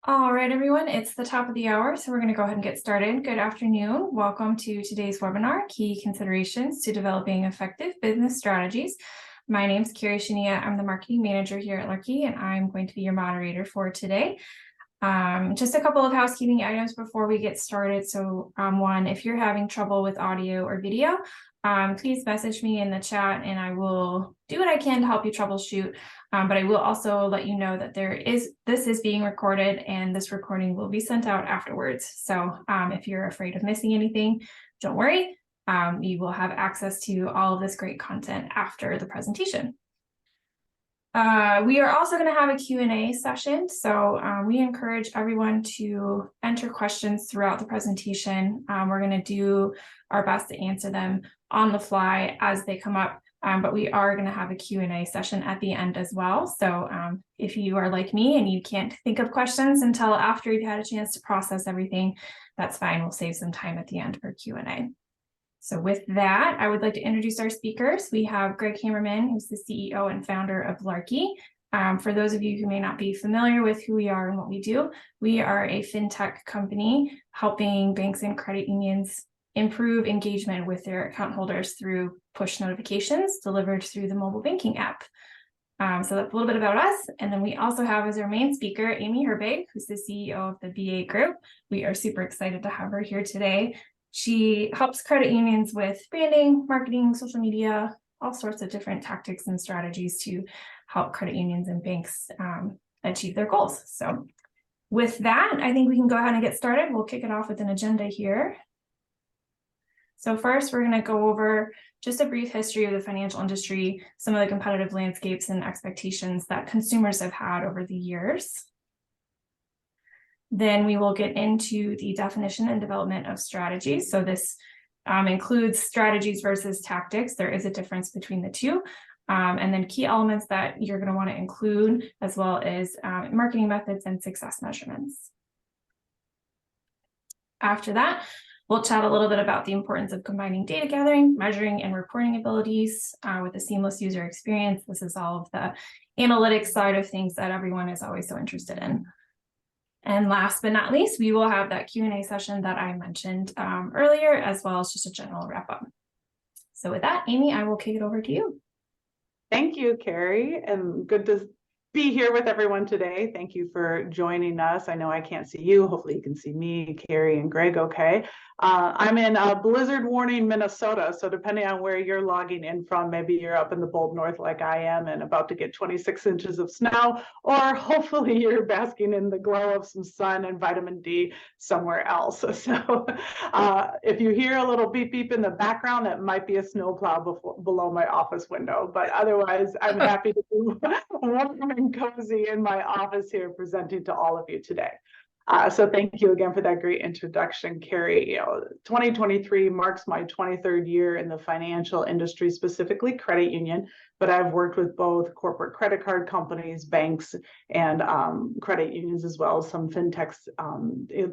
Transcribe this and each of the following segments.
All right, everyone, it's the top of the hour, so we're going to go ahead and get started. Good afternoon. Welcome to today's webinar, Key Considerations to Developing Effective Business Strategies. My name is Carrie Shania. I'm the marketing manager here at Larky, and I'm going to be your moderator for today. Just a couple of housekeeping items before we get started. So one, if you're having trouble with audio or video, please message me in the chat and I will do what I can to help you troubleshoot. But I will also let you know that this is being recorded and this recording will be sent out afterwards. So if you're afraid of missing anything, don't worry. You will have access to all of this great content after the presentation. We are also going to have a Q&A session, so we encourage everyone to enter questions throughout the presentation. We're going to do our best to answer them on the fly as they come up, but we are going to have a Q&A session at the end as well. So if you are like me and you can't think of questions until after you've had a chance to process everything, that's fine. We'll save some time at the end for Q&A. So with that, I would like to introduce our speakers. We have Greg Hammerman, who's the CEO and founder of Larky. For those of you who may not be familiar with who we are and what we do, we are a fintech company helping banks and credit unions improve engagement with their account holders through push notifications delivered through the mobile banking app. So that's a little bit about us. And then we also have as our main speaker, Amy Herbig, who's the CEO of the BA Group. We are super excited to have her here today. She helps credit unions with branding, marketing, social media, all sorts of different tactics and strategies to help credit unions and banks achieve their goals. So with that, I think we can go ahead and get started. We'll kick it off with an agenda here. So first, we're going to go over just a brief history of the financial industry, some of the competitive landscapes and expectations that consumers have had over the years. Then we will get into the definition and development of strategies. So this includes strategies versus tactics. There is a difference between the two. And then key elements that you're going to want to include, as well as marketing methods and success measurements. After that, we'll chat a little bit about the importance of combining data gathering, measuring, and reporting abilities with a seamless user experience. This is all of the analytics side of things that everyone is always so interested in. And last but not least, we will have that Q&A session that I mentioned earlier, as well as just a general wrap up. So with that, Amy, I will kick it over to you. Thank you, Carrie, and good to be here with everyone today. Thank you for joining us. I know I can't see you. Hopefully you can see me, Carrie, and Greg okay. I'm in blizzard warning, Minnesota. So depending on where you're logging in from, maybe you're up in the bold north like I am and about to get 26 inches of snow, or hopefully you're basking in the glow of some sun and vitamin D somewhere else. So if you hear a little beep beep in the background, that might be a snowplow below my office window. But otherwise, I'm happy to be warm and cozy in my office here presenting to all of you today. So thank you again for that great introduction, Carrie. 2023 marks my 23rd year in the financial industry, specifically credit union, but I've worked with both corporate credit card companies, banks, and credit unions, as well as some fintechs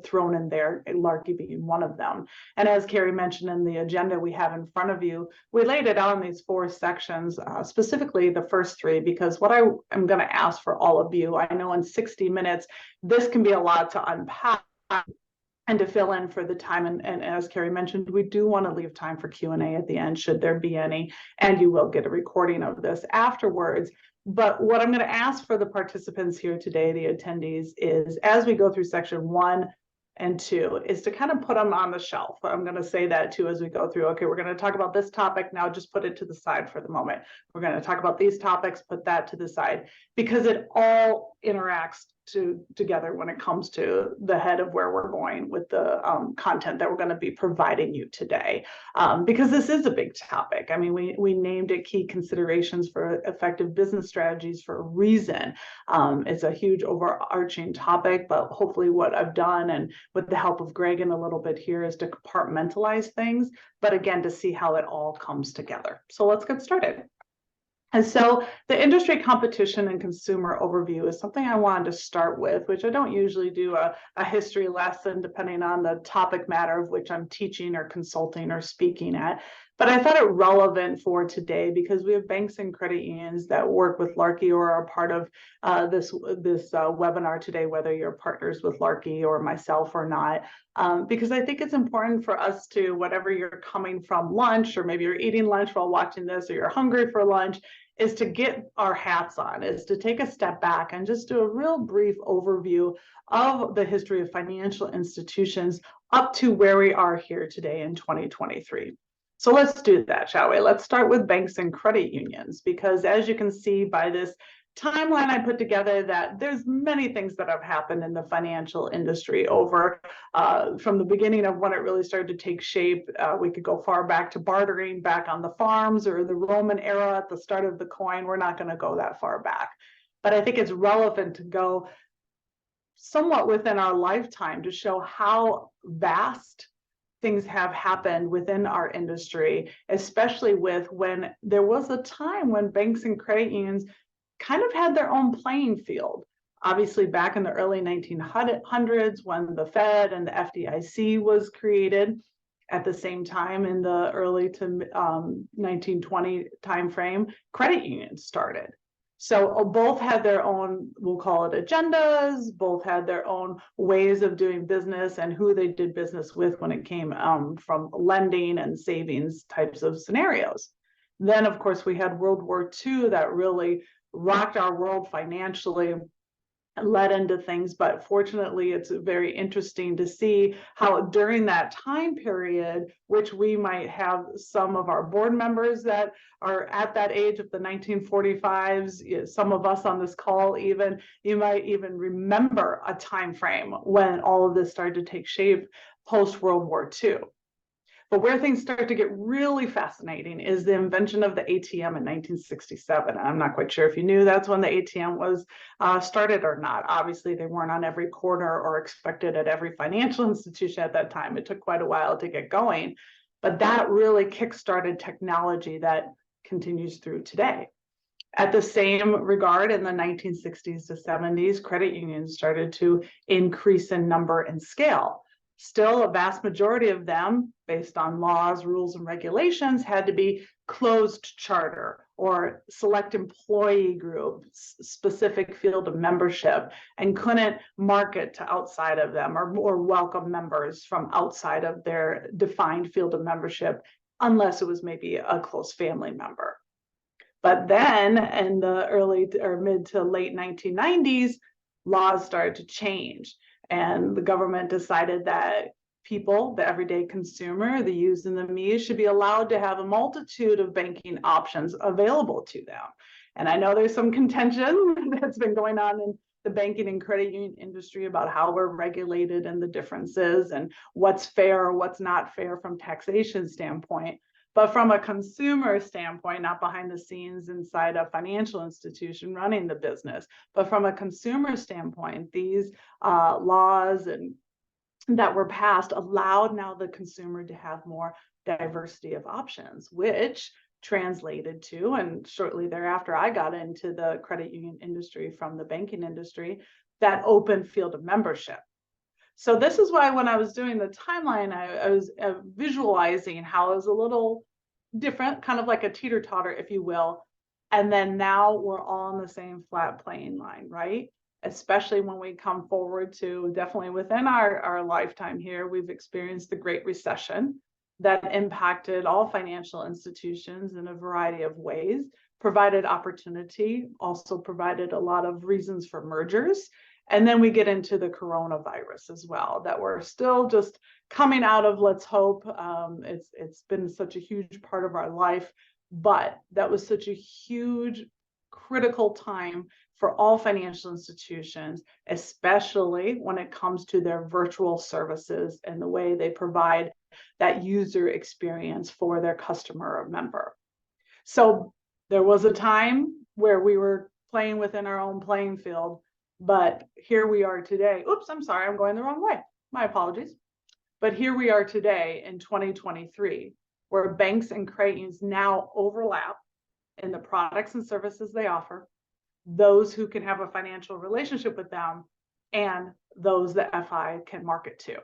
thrown in there, Larky being one of them. And as Carrie mentioned in the agenda we have in front of you, we laid it out in these 4 sections, specifically the first 3, because what I am going to ask for all of you, I know in 60 minutes, this can be a lot to unpack and to fill in for the time. And as Carrie mentioned, we do want to leave time for Q&A at the end, should there be any, and you will get a recording of this afterwards. But what I'm going to ask for the participants here today, the attendees, is as we go through section 1 and 2, is to kind of put them on the shelf. I'm going to say that too as we go through. Okay, we're going to talk about this topic now, just put it to the side for the moment. We're going to talk about these topics, put that to the side, because it all interacts together when it comes to the head of where we're going with the content that we're going to be providing you today, because this is a big topic. I mean, we named it Key Considerations for Effective Business Strategies for a reason. It's a huge overarching topic, but hopefully what I've done, and with the help of Greg in a little bit here, is to compartmentalize things, but again, to see how it all comes together. So let's get started. And so the industry competition and consumer overview is something I wanted to start with, which I don't usually do a history lesson depending on the topic matter of which I'm teaching or consulting or speaking at. But I thought it relevant for today because we have banks and credit unions that work with Larky or are part of this webinar today, whether you're partners with Larky or myself or not, because I think it's important for us to, whatever you're coming from lunch, or maybe you're eating lunch while watching this, or you're hungry for lunch, is to get our hats on, is to take a step back and just do a real brief overview of the history of financial institutions up to where we are here today in 2023. So let's do that, shall we? Let's start with banks and credit unions, because as you can see by this timeline I put together, that there's many things that have happened in the financial industry over from the beginning of when it really started to take shape. We could go far back to bartering back on the farms, or the Roman era at the start of the coin. We're not going to go that far back, but I think it's relevant to go somewhat within our lifetime to show how vast things have happened within our industry, especially with when there was a time when banks and credit unions kind of had their own playing field. Obviously, back in the early 1900s, when the Fed and the FDIC was created, at the same time in the early to 1920 timeframe, credit unions started. So both had their own, we'll call it agendas, both had their own ways of doing business and who they did business with when it came from lending and savings types of scenarios. Then, of course, we had World War II that really rocked our world financially and led into things. But fortunately, it's very interesting to see how during that time period, which we might have some of our board members that are at that age of the 1945s, some of us on this call even, you might even remember a time frame when all of this started to take shape post World War II. But where things start to get really fascinating is the invention of the ATM in 1967. I'm not quite sure if you knew that's when the ATM was started or not. Obviously, they weren't on every corner or expected at every financial institution at that time. It took quite a while to get going, but that really kickstarted technology that continues through today. At the same regard, in the 1960s to 70s, credit unions started to increase in number and scale. Still, a vast majority of them, based on laws, rules, and regulations, had to be closed charter or select employee groups, specific field of membership, and couldn't market to outside of them or welcome members from outside of their defined field of membership, unless it was maybe a close family member. But then in the early or mid to late 1990s, laws started to change. And the government decided that people, the everyday consumer, the yous and the me's, should be allowed to have a multitude of banking options available to them. And I know there's some contention that's been going on in the banking and credit union industry about how we're regulated and the differences and what's fair or what's not fair from taxation standpoint. But from a consumer standpoint, not behind the scenes inside a financial institution running the business, but from a consumer standpoint, these laws and that were passed allowed now the consumer to have more diversity of options, which translated to, and shortly thereafter, I got into the credit union industry from the banking industry, that open field of membership. So this is why when I was doing the timeline, I was visualizing how it was a little different, kind of like a teeter-totter, if you will. And then now we're all on the same flat playing line, right? Especially when we come forward to definitely within our lifetime here, we've experienced the Great Recession that impacted all financial institutions in a variety of ways, provided opportunity, also provided a lot of reasons for mergers. And then we get into the coronavirus as well, that we're still just coming out of, let's hope. It's been such a huge part of our life, but that was such a huge, critical time for all financial institutions, especially when it comes to their virtual services and the way they provide that user experience for their customer or member. So there was a time where we were playing within our own playing field, but here we are today. Oops, I'm sorry, I'm going the wrong way. My apologies. But here we are today in 2023, where banks and credit unions now overlap in the products and services they offer, those who can have a financial relationship with them, and those that FI can market to.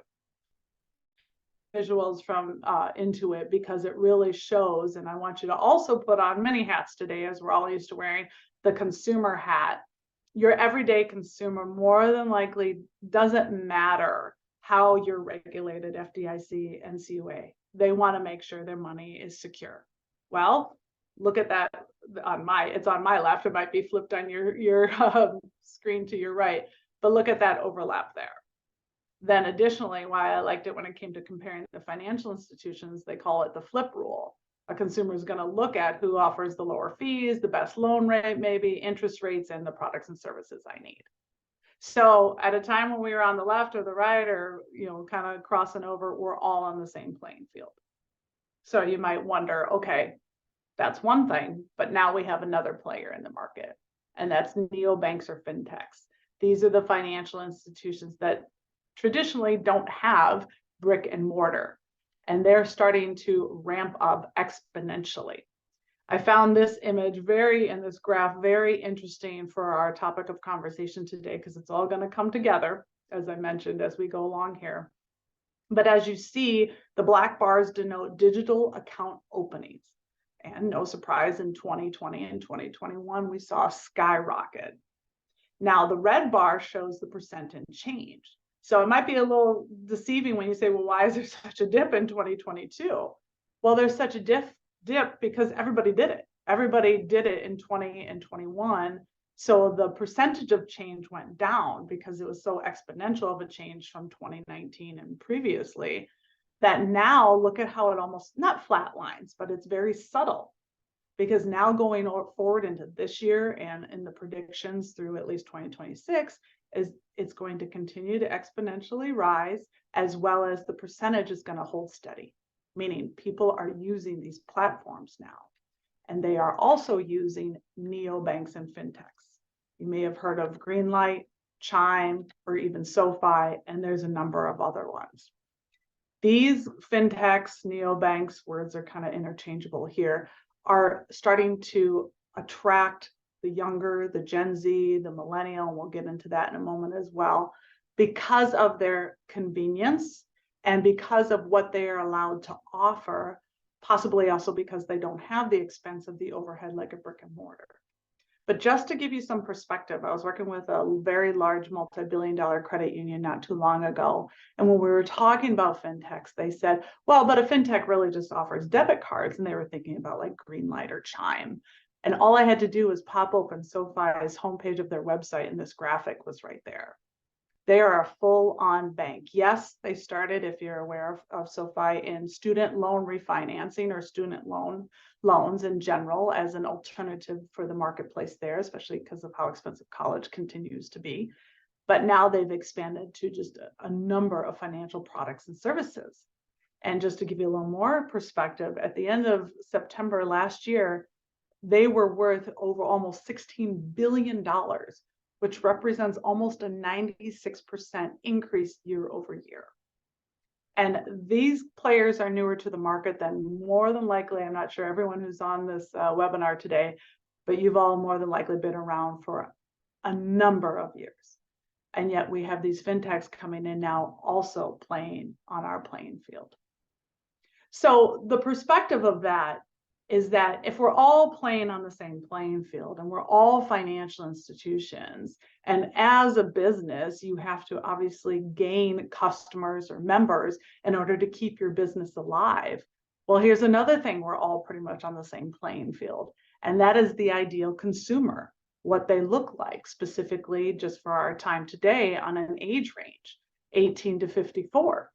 visuals from Intuit because it really shows, and I want you to also put on many hats today, as we're all used to wearing the consumer hat. Your everyday consumer more than likely doesn't matter how you're regulated, FDIC, NCUA. They want to make sure their money is secure. Well, look at that it's on my left. It might be flipped on your screen to your right, but look at that overlap there. Then additionally, why I liked it when it came to comparing the financial institutions, they call it the flip rule. A consumer is going to look at who offers the lower fees, the best loan rate, maybe interest rates, and the products and services I need. So at a time when we were on the left or the right, or kind of crossing over, we're all on the same playing field. So you might wonder, okay, that's one thing, but now we have another player in the market, and that's neobanks or fintechs. These are the financial institutions that traditionally don't have brick and mortar, and they're starting to ramp up exponentially. I found this image in this graph very interesting for our topic of conversation today, because it's all going to come together, as I mentioned, as we go along here. But as you see, the black bars denote digital account openings. And no surprise, in 2020 and 2021, we saw a skyrocket. Now, the red bar shows the percent in change. So it might be a little deceiving when you say, well, why is there such a dip in 2022? Well, there's such a dip because everybody did it. Everybody did it in 20 and 21. So the percentage of change went down because it was so exponential of a change from 2019 and previously, that now look at how it almost not flatlines, but it's very subtle. Because now going forward into this year and in the predictions through at least 2026, it's going to continue to exponentially rise, as well as the percentage is going to hold steady, meaning people are using these platforms now. And they are also using neobanks and fintechs. You may have heard of Greenlight, Chime, or even SoFi, and there's a number of other ones. These fintechs, neobanks, words are kind of interchangeable here, are starting to attract the younger, the Gen Z, the millennial, and we'll get into that in a moment as well, because of their convenience and because of what they are allowed to offer, possibly also because they don't have the expense of the overhead like a brick and mortar. But just to give you some perspective, I was working with a very large multi-billion-dollar credit union not too long ago. And when we were talking about fintechs, they said, well, but a fintech really just offers debit cards. And they were thinking about like Greenlight or Chime. And all I had to do was pop open SoFi's homepage of their website, and this graphic was right there. They are a full-on bank. Yes, they started, if you're aware of SoFi, in student loan refinancing or student loans in general as an alternative for the marketplace there, especially because of how expensive college continues to be. But now they've expanded to just a number of financial products and services. And just to give you a little more perspective, at the end of September last year, they were worth over almost $16 billion, which represents almost a 96% increase year over year. And these players are newer to the market than more than likely, I'm not sure everyone who's on this webinar today, but you've all more than likely been around for a number of years. And yet we have these fintechs coming in now also playing on our playing field. So the perspective of that is that if we're all playing on the same playing field and we're all financial institutions, and as a business, you have to obviously gain customers or members in order to keep your business alive. Well, here's another thing we're all pretty much on the same playing field, and that is the ideal consumer, what they look like, specifically just for our time today on an age range, 18 to 54.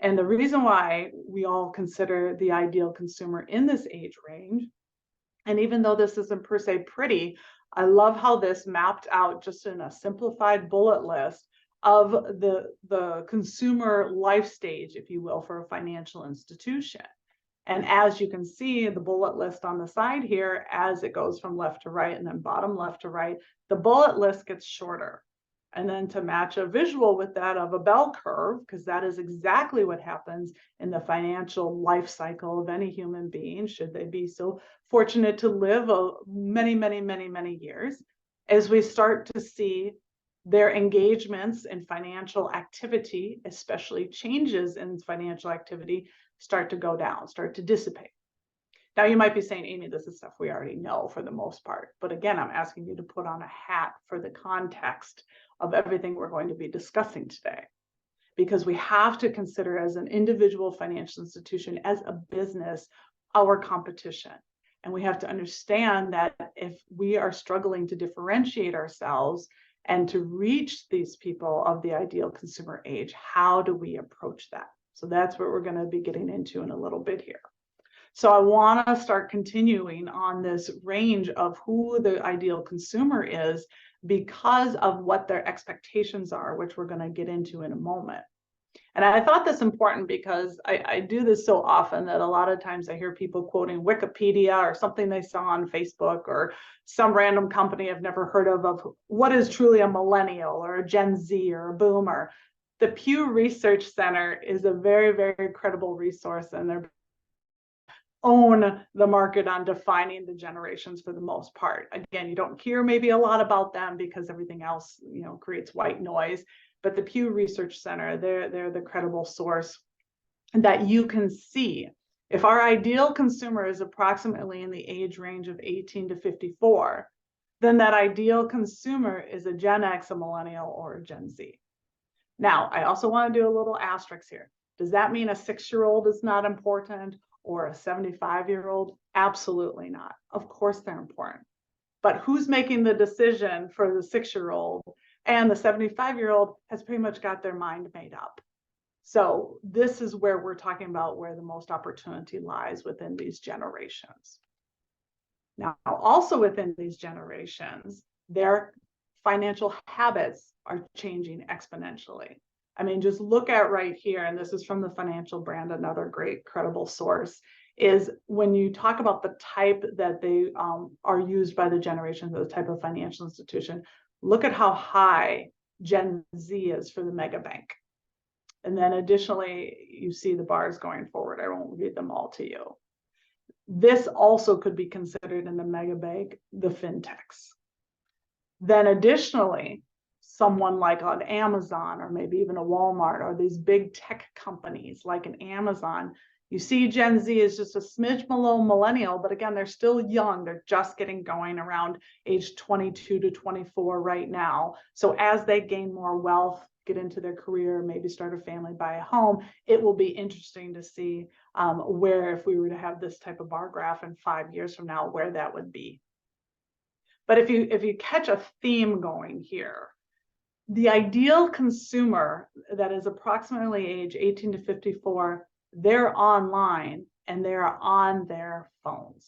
And the reason why we all consider the ideal consumer in this age range, and even though this isn't per se pretty, I love how this mapped out just in a simplified bullet list of the consumer life stage, if you will, for a financial institution. And as you can see, the bullet list on the side here, as it goes from left to right and then bottom left to right, the bullet list gets shorter. And then to match a visual with that of a bell curve, because that is exactly what happens in the financial life cycle of any human being, should they be so fortunate to live many, many, many, many years, as we start to see their engagements in financial activity, especially changes in financial activity, start to go down, start to dissipate. Now, you might be saying, Amy, this is stuff we already know for the most part. But again, I'm asking you to put on a hat for the context of everything we're going to be discussing today. Because we have to consider, as an individual financial institution, as a business, our competition. And we have to understand that if we are struggling to differentiate ourselves and to reach these people of the ideal consumer age, how do we approach that? So that's what we're going to be getting into in a little bit here. So I want to start continuing on this range of who the ideal consumer is because of what their expectations are, which we're going to get into in a moment. And I thought this important because I do this so often that a lot of times I hear people quoting Wikipedia or something they saw on Facebook or some random company I've never heard of what is truly a millennial or a Gen Z or a boomer. The Pew Research Center is a very, very credible resource, and they're own the market on defining the generations for the most part. Again, you don't hear maybe a lot about them because everything else, creates white noise. But the Pew Research Center, they're the credible source that you can see. If our ideal consumer is approximately in the age range of 18 to 54, then that ideal consumer is a Gen X, a millennial, or a Gen Z. Now, I also want to do a little asterisk here. Does that mean a 6-year-old is not important? Or a 75-year-old? Absolutely not. Of course they're important. But who's making the decision for the 6-year-old? And the 75-year-old has pretty much got their mind made up. So this is where we're talking about where the most opportunity lies within these generations. Now, also within these generations, their financial habits are changing exponentially. I mean, just look at right here, and this is from the Financial Brand, another great credible source, is when you talk about the type that they are used by the generations, the type of financial institution, look at how high Gen Z is for the mega bank. And then additionally, you see the bars going forward. I won't read them all to you. This also could be considered in the mega bank, the fintechs. Then additionally, someone like on Amazon or maybe even a Walmart or these big tech companies like an Amazon, you see Gen Z is just a smidge below millennial, but again, they're still young. They're just getting going around age 22 to 24 right now. So as they gain more wealth, get into their career, maybe start a family, buy a home, it will be interesting to see where, if we were to have this type of bar graph in 5 years from now, where that would be. But if you catch a theme going here, the ideal consumer that is approximately age 18 to 54, they're online and they're on their phones.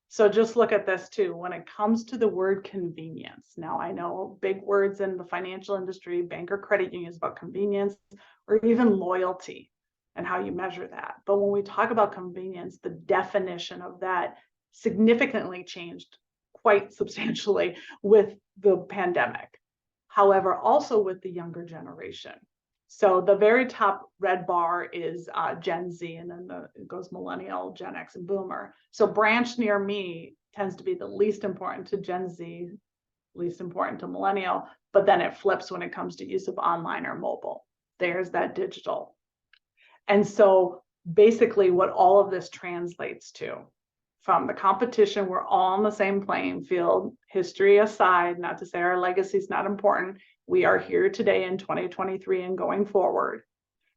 So just look at this too. When it comes to the word convenience, now I know big words in the financial industry, bank or credit unions about convenience or even loyalty and how you measure that. But when we talk about convenience, the definition of that significantly changed quite substantially with the pandemic. However, also with the younger generation. So the very top red bar is Gen Z, and then it goes millennial, Gen X, and boomer. So branch near me tends to be the least important to Gen Z, least important to millennial, but then it flips when it comes to use of online or mobile. There's that digital. And so basically what all of this translates to, from the competition, we're all on the same playing field, history aside, not to say our legacy is not important. We are here today in 2023 and going forward.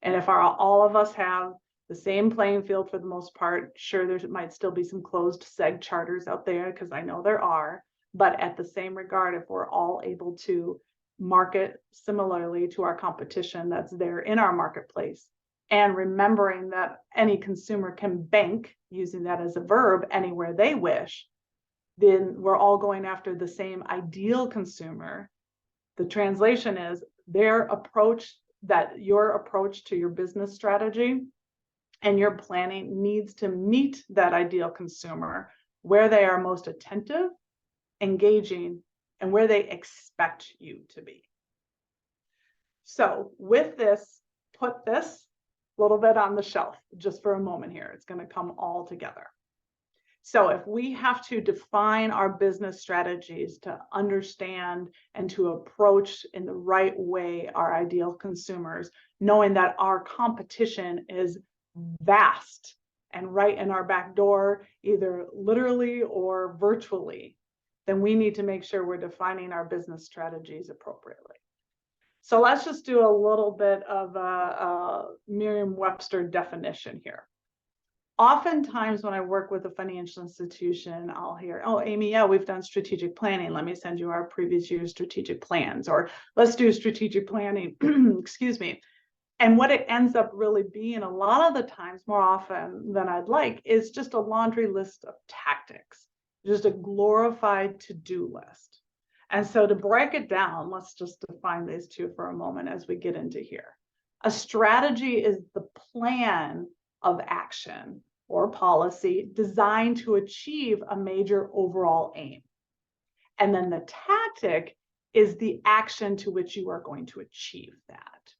And if all of us have the same playing field for the most part, sure, there might still be some closed seg charters out there, because I know there are. But at the same regard, if we're all able to market similarly to our competition that's there in our marketplace, and remembering that any consumer can bank, using that as a verb, anywhere they wish, then we're all going after the same ideal consumer. The translation is your approach to your business strategy and your planning needs to meet that ideal consumer where they are most attentive, engaging, and where they expect you to be. So with this, put this little bit on the shelf just for a moment here. It's going to come all together. So if we have to define our business strategies to understand and to approach in the right way our ideal consumers, knowing that our competition is vast and right in our back door, either literally or virtually, then we need to make sure we're defining our business strategies appropriately. So let's just do a little bit of a Merriam-Webster definition here. Oftentimes when I work with a financial institution, I'll hear, oh, Amy, yeah, we've done strategic planning. Let me send you our previous year's strategic plans, or let's do strategic planning, excuse me. And what it ends up really being a lot of the times, more often than I'd like, is just a laundry list of tactics, just a glorified to-do list. And so to break it down, let's just define these two for a moment as we get into here. A strategy is the plan of action or policy designed to achieve a major overall aim. And then the tactic is the action to which you are going to achieve that.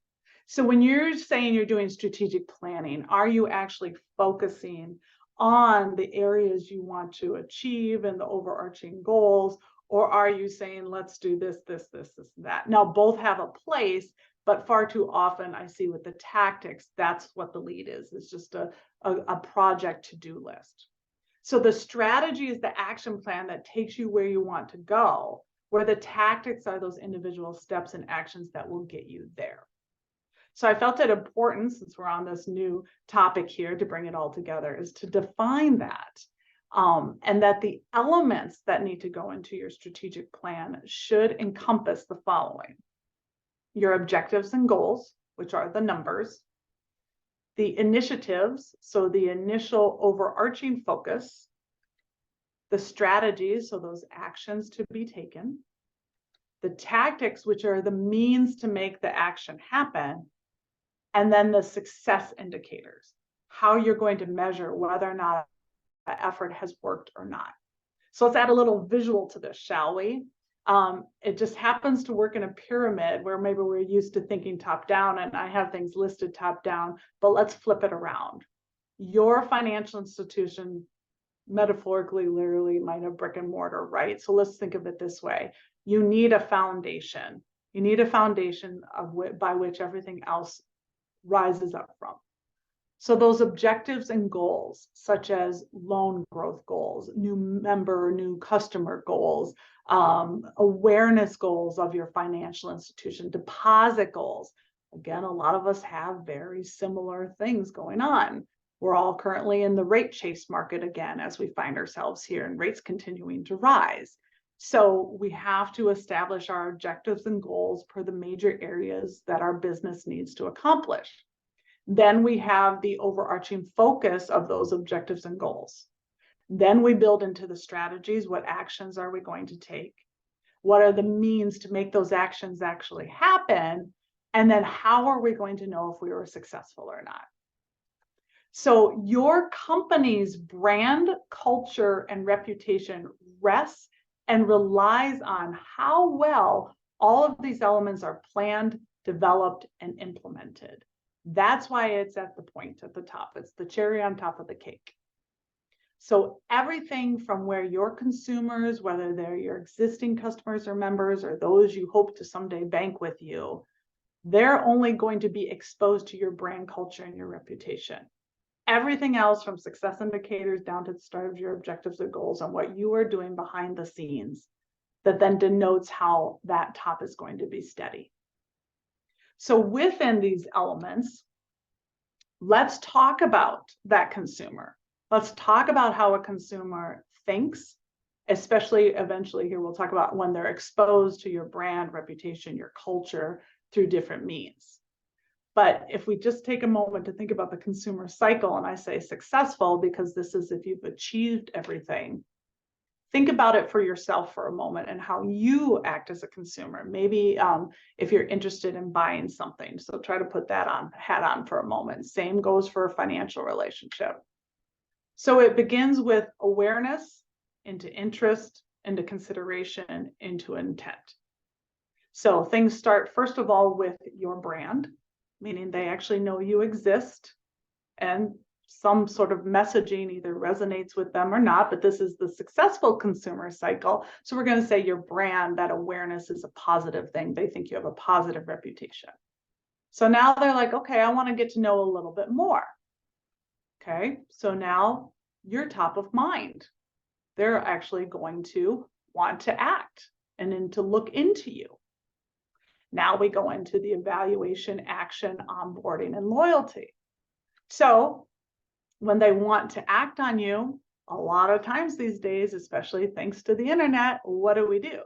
So when you're saying you're doing strategic planning, are you actually focusing on the areas you want to achieve and the overarching goals? Or are you saying, let's do this, this, this, this, that? Now, both have a place, but far too often I see with the tactics, that's what the lead is. It's just a project to-do list. So the strategy is the action plan that takes you where you want to go, where the tactics are those individual steps and actions that will get you there. So I felt it important, since we're on this new topic here, to bring it all together, is to define that. And that the elements that need to go into your strategic plan should encompass the following: your objectives and goals, which are the numbers, the initiatives, so the initial overarching focus, the strategies, so those actions to be taken, the tactics, which are the means to make the action happen, and then the success indicators, how you're going to measure whether or not that effort has worked or not. So let's add a little visual to this, shall we? It just happens to work in a pyramid where maybe we're used to thinking top down, and I have things listed top down, but let's flip it around. Your financial institution, metaphorically, literally, might have brick and mortar, right? So let's think of it this way. You need a foundation. You need a foundation by which everything else rises up from. So those objectives and goals, such as loan growth goals, new member, new customer goals, awareness goals of your financial institution, deposit goals. Again, a lot of us have very similar things going on. We're all currently in the rate chase market again, as we find ourselves here, and rates continuing to rise. So we have to establish our objectives and goals per the major areas that our business needs to accomplish. Then we have the overarching focus of those objectives and goals. Then we build into the strategies. What actions are we going to take? What are the means to make those actions actually happen? And then how are we going to know if we were successful or not? So your company's brand, culture, and reputation rests and relies on how well all of these elements are planned, developed, and implemented. That's why it's at the point at the top. It's the cherry on top of the cake. So everything from where your consumers, whether they're your existing customers or members, or those you hope to someday bank with you, they're only going to be exposed to your brand culture and your reputation. Everything else, from success indicators down to the start of your objectives or goals, and what you are doing behind the scenes, that then denotes how that top is going to be steady. So within these elements, let's talk about that consumer. Let's talk about how a consumer thinks, especially eventually here we'll talk about when they're exposed to your brand, reputation, your culture through different means. But if we just take a moment to think about the consumer cycle, and I say successful because this is if you've achieved everything, think about it for yourself for a moment and how you act as a consumer. Maybe if you're interested in buying something, so try to put that hat on for a moment. Same goes for a financial relationship. So it begins with awareness, into interest, into consideration, into intent. So things start, first of all, with your brand, meaning they actually know you exist and some sort of messaging either resonates with them or not, but this is the successful consumer cycle. So we're going to say your brand, that awareness is a positive thing. They think you have a positive reputation. So now they're like, okay, I want to get to know a little bit more. Okay, so now you're top of mind. They're actually going to want to act and then to look into you. Now we go into the evaluation, action, onboarding, and loyalty. So when they want to act on you, a lot of times these days, especially thanks to the internet, what do?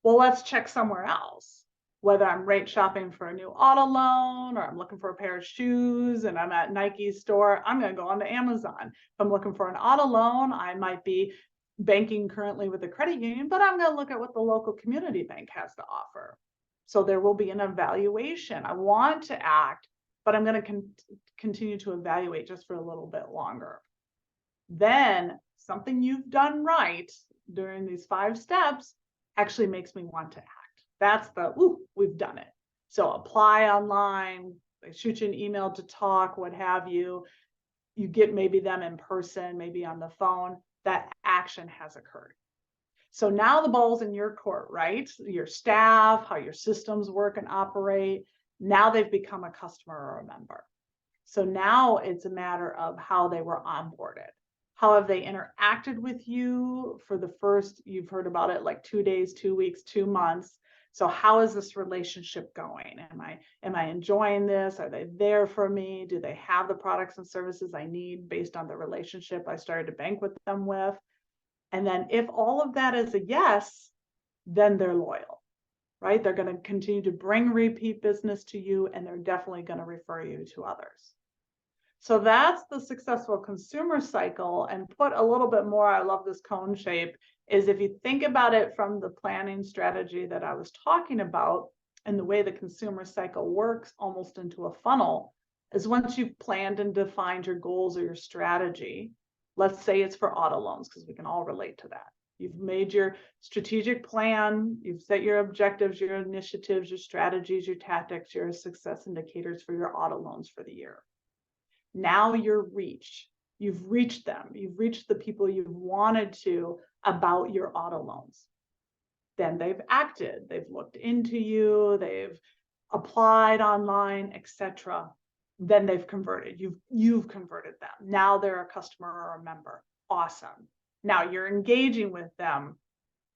Well, let's check somewhere else. Whether I'm rate shopping for a new auto loan, or I'm looking for a pair of shoes and I'm at Nike's store, I'm going to go on to Amazon. If I'm looking for an auto loan, I might be banking currently with a credit union, but I'm going to look at what the local community bank has to offer. So there will be an evaluation. I want to act, but I'm going to continue to evaluate just for a little bit longer. Then something you've done right during these 5 steps actually makes me want to act. That's the, ooh, we've done it. So apply online, they shoot you an email to talk, what have you. You get maybe them in person, maybe on the phone. That action has occurred. So now the ball's in your court, right? Your staff, how your systems work and operate. Now they've become a customer or a member. So now it's a matter of how they were onboarded. How have they interacted with you for the first, you've heard about it, like 2 days, 2 weeks, 2 months. So how is this relationship going? Am I enjoying this? Are they there for me? Do they have the products and services I need based on the relationship I started to bank with them with? And then if all of that is a yes, then they're loyal, right? They're going to continue to bring repeat business to you, and they're definitely going to refer you to others. So that's the successful consumer cycle. And put a little bit more, I love this cone shape, is if you think about it from the planning strategy that I was talking about, and the way the consumer cycle works almost into a funnel, is once you've planned and defined your goals or your strategy, let's say it's for auto loans, because we can all relate to that. You've made your strategic plan, you've set your objectives, your initiatives, your strategies, your tactics, your success indicators for your auto loans for the year. Now your reach, you've reached them, you've reached the people you've wanted to about your auto loans. Then they've acted, they've looked into you, they've applied online, etc. Then they've converted, you've converted them. Now they're a customer or a member. Awesome. Now you're engaging with them.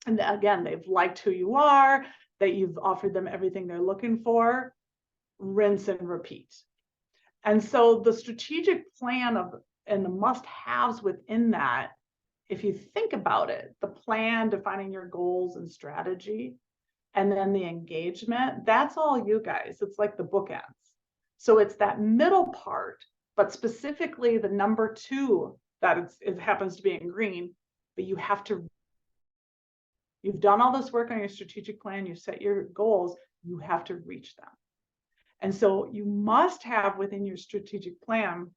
And again, they've liked who you are, that you've offered them everything they're looking for. Rinse and repeat. And so the strategic plan and the must-haves within that, if you think about it, the plan, defining your goals and strategy, and then the engagement, that's all you guys. It's like the bookends. So it's that middle part, but specifically the number 2 that it happens to be in green, but you've done all this work on your strategic plan, you set your goals, you have to reach them. And so you must have within your strategic plan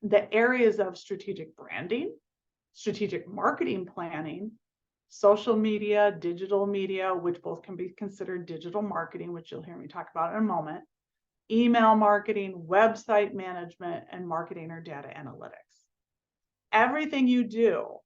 the areas of strategic branding, strategic marketing planning, social media, digital media, which both can be considered digital marketing, which you'll hear me talk about in a moment, email marketing, website management, and marketing or data analytics. Everything you do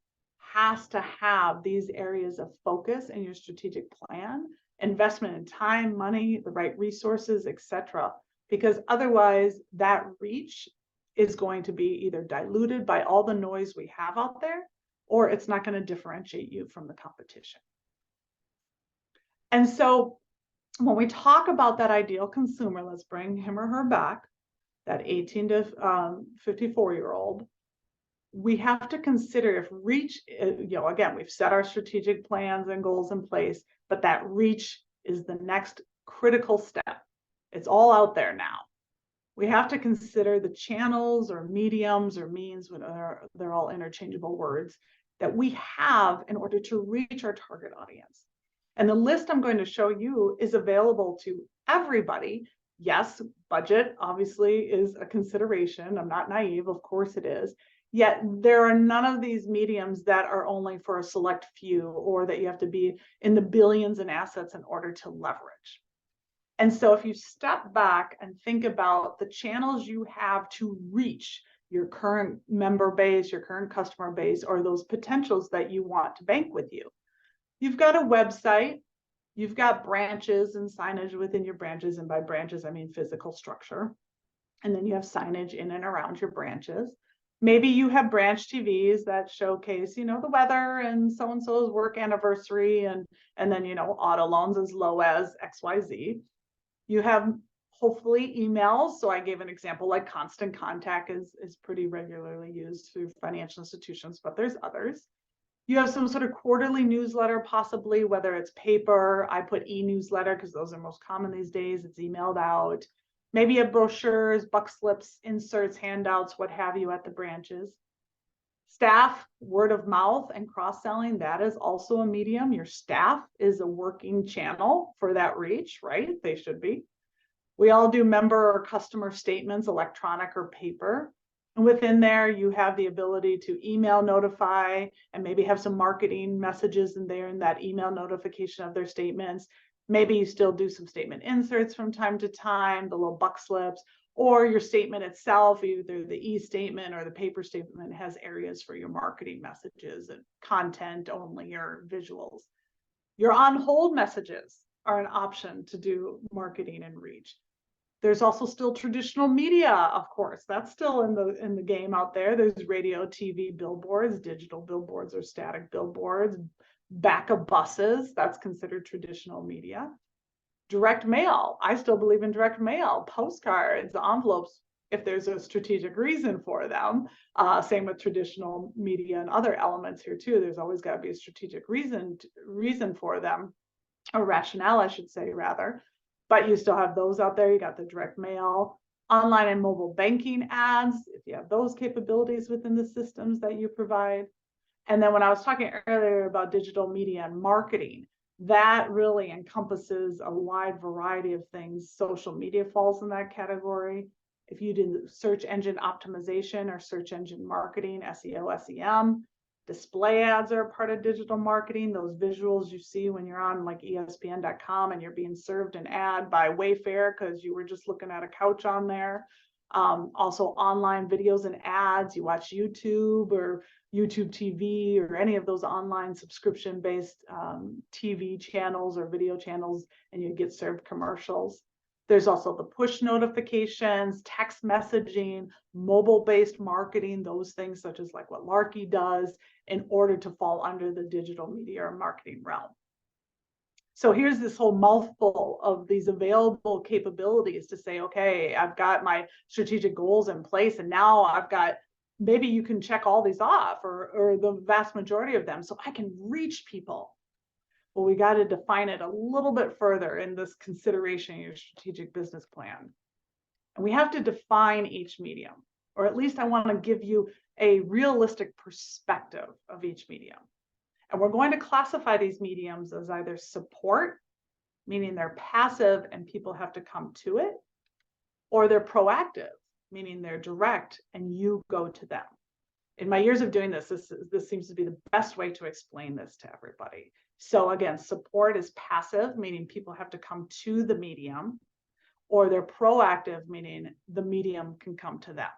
has to have these areas of focus in your strategic plan, investment in time, money, the right resources, etc. Because otherwise that reach is going to be either diluted by all the noise we have out there, or it's not going to differentiate you from the competition. And so when we talk about that ideal consumer, let's bring him or her back, that 18 to 54-year-old, we have to consider if reach, again, we've set our strategic plans and goals in place, but that reach is the next critical step. It's all out there now. We have to consider the channels or mediums or means, they're all interchangeable words, that we have in order to reach our target audience. And the list I'm going to show you is available to everybody. Yes, budget obviously is a consideration. I'm not naive, of course it is. Yet there are none of these mediums that are only for a select few, or that you have to be in the billions in assets in order to leverage. And so if you step back and think about the channels you have to reach your current member base, your current customer base, or those potentials that you want to bank with you. You've got a website, you've got branches and signage within your branches. And by branches, I mean physical structure. And then you have signage in and around your branches. Maybe you have branch TVs that showcase, the weather and so-and-so's work anniversary, and then, auto loans as low as XYZ. You have hopefully emails. So I gave an example like Constant Contact is pretty regularly used through financial institutions, but there's others. You have some sort of quarterly newsletter, possibly, whether it's paper. I put e-newsletter because those are most common these days. It's emailed out. Maybe you have brochures, buck slips, inserts, handouts, what have you at the branches. Staff, word of mouth and cross-selling, that is also a medium. Your staff is a working channel for that reach, right? They should be. We all do member or customer statements, electronic or paper. And within there, you have the ability to email notify and maybe have some marketing messages in there in that email notification of their statements. Maybe you still do some statement inserts from time to time, the little buck slips, or your statement itself, either the e-statement or the paper statement, has areas for your marketing messages and content only or visuals. Your on hold messages are an option to do marketing and reach. There's also still traditional media, of course, that's still in the game out there. There's radio, TV, billboards, digital billboards or static billboards, back of buses, that's considered traditional media. Direct mail, I still believe in direct mail, postcards, envelopes, if there's a strategic reason for them. Same with traditional media and other elements here too. There's always got to be a strategic reason for them, or rationale, I should say, rather. But you still have those out there. You got the direct mail, online and mobile banking ads, if you have those capabilities within the systems that you provide. And then when I was talking earlier about digital media and marketing, that really encompasses a wide variety of things. Social media falls in that category. If you do search engine optimization or search engine marketing, SEO, SEM, display ads are a part of digital marketing. Those visuals you see when you're on like ESPN.com and you're being served an ad by Wayfair because you were just looking at a couch on there. Also online videos and ads. You watch YouTube or YouTube TV or any of those online subscription-based TV channels or video channels, and you get served commercials. There's also the push notifications, text messaging, mobile-based marketing, those things such as like what Larky does in order to fall under the digital media or marketing realm. So here's this whole mouthful of these available capabilities to say, okay, I've got my strategic goals in place, and now I've got, maybe you can check all these off or the vast majority of them so I can reach people. Well, we got to define it a little bit further in this consideration of your strategic business plan. And we have to define each medium, or at least I want to give you a realistic perspective of each medium. And we're going to classify these mediums as either support, meaning they're passive and people have to come to it, or they're proactive, meaning they're direct and you go to them. In my years of doing this seems to be the best way to explain this to everybody. So again, support is passive, meaning people have to come to the medium, or they're proactive, meaning the medium can come to them.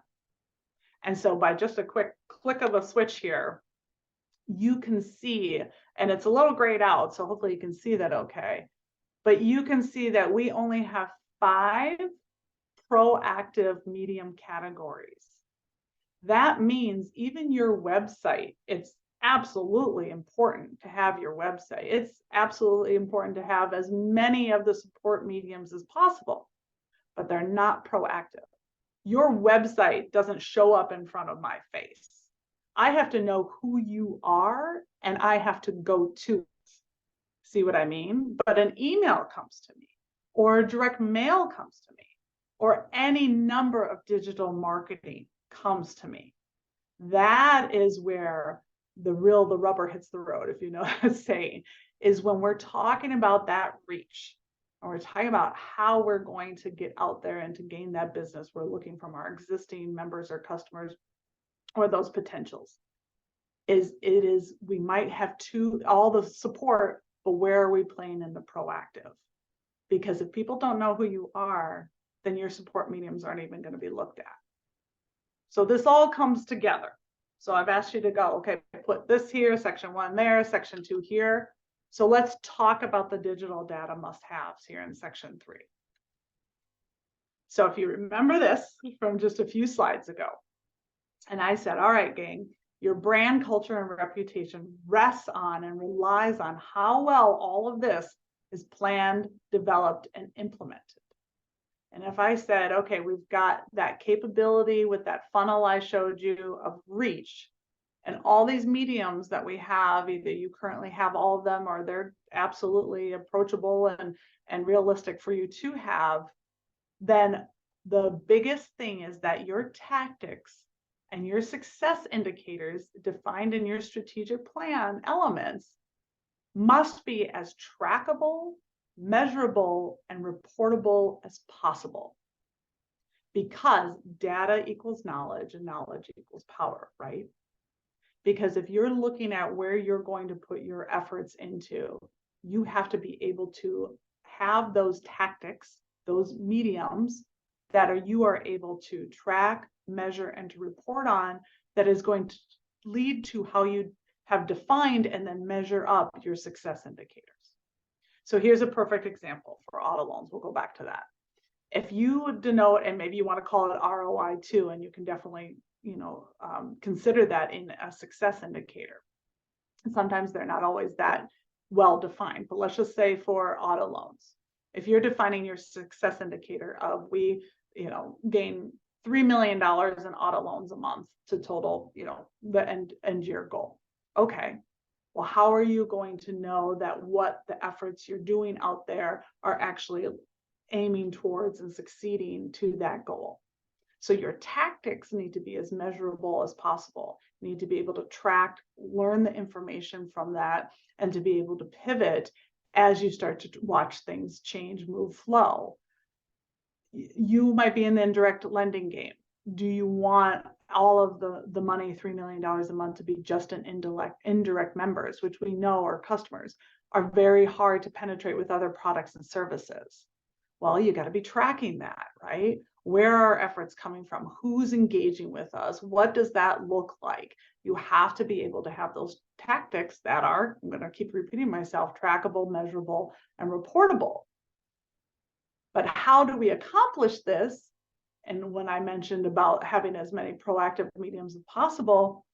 And so by just a quick click of a switch here, you can see, and it's a little grayed out, so hopefully you can see that okay, but you can see that we only have 5 proactive medium categories. That means even your website, it's absolutely important to have your website. It's absolutely important to have as many of the support mediums as possible, but they're not proactive. Your website doesn't show up in front of my face. I have to know who you are and I have to go to it. See what I mean? But an email comes to me, or direct mail comes to me, or any number of digital marketing comes to me. That is where the rubber hits the road, if you know what I'm saying, is when we're talking about that reach, and we're talking about how we're going to get out there and to gain that business. We're looking from our existing members or customers or those potentials. We might have all the support, but where are we playing in the proactive? Because if people don't know who you are, then your support mediums aren't even going to be looked at. So this all comes together. So I've asked you to go, okay, put this here, section 1 there, section 2 here. So let's talk about the digital data must-haves here in section 3. So if you remember this from just a few slides ago, and I said, all right, gang, your brand culture and reputation rests on and relies on how well all of this is planned, developed, and implemented. And if I said, okay, we've got that capability with that funnel I showed you of reach, and all these mediums that we have, either you currently have all of them or they're absolutely approachable and realistic for you to have, then the biggest thing is that your tactics and your success indicators defined in your strategic plan elements must be as trackable, measurable, and reportable as possible. Because data equals knowledge and knowledge equals power, right? Because if you're looking at where you're going to put your efforts into, you have to be able to have those tactics, those mediums that you are able to track, measure, and to report on, that is going to lead to how you have defined and then measure up your success indicators. So here's a perfect example for auto loans. We'll go back to that. If you denote, and maybe you want to call it ROI too, and you can definitely consider that in a success indicator. And sometimes they're not always that well defined, but let's just say for auto loans, if you're defining your success indicator of we gain $3 million in auto loans a month to total the end year goal. Okay, well, how are you going to know that what the efforts you're doing out there are actually aiming towards and succeeding to that goal? So your tactics need to be as measurable as possible. You need to be able to track, learn the information from that, and to be able to pivot as you start to watch things change, move, flow. You might be in the indirect lending game. Do you want all of the money, $3 million a month, to be just an indirect members, which we know our customers are very hard to penetrate with other products and services? Well, you got to be tracking that, right? Where are our efforts coming from? Who's engaging with us? What does that look like? You have to be able to have those tactics that are, I'm going to keep repeating myself, trackable, measurable, and reportable. But how do we accomplish this? And when I mentioned about having as many proactive mediums as possible,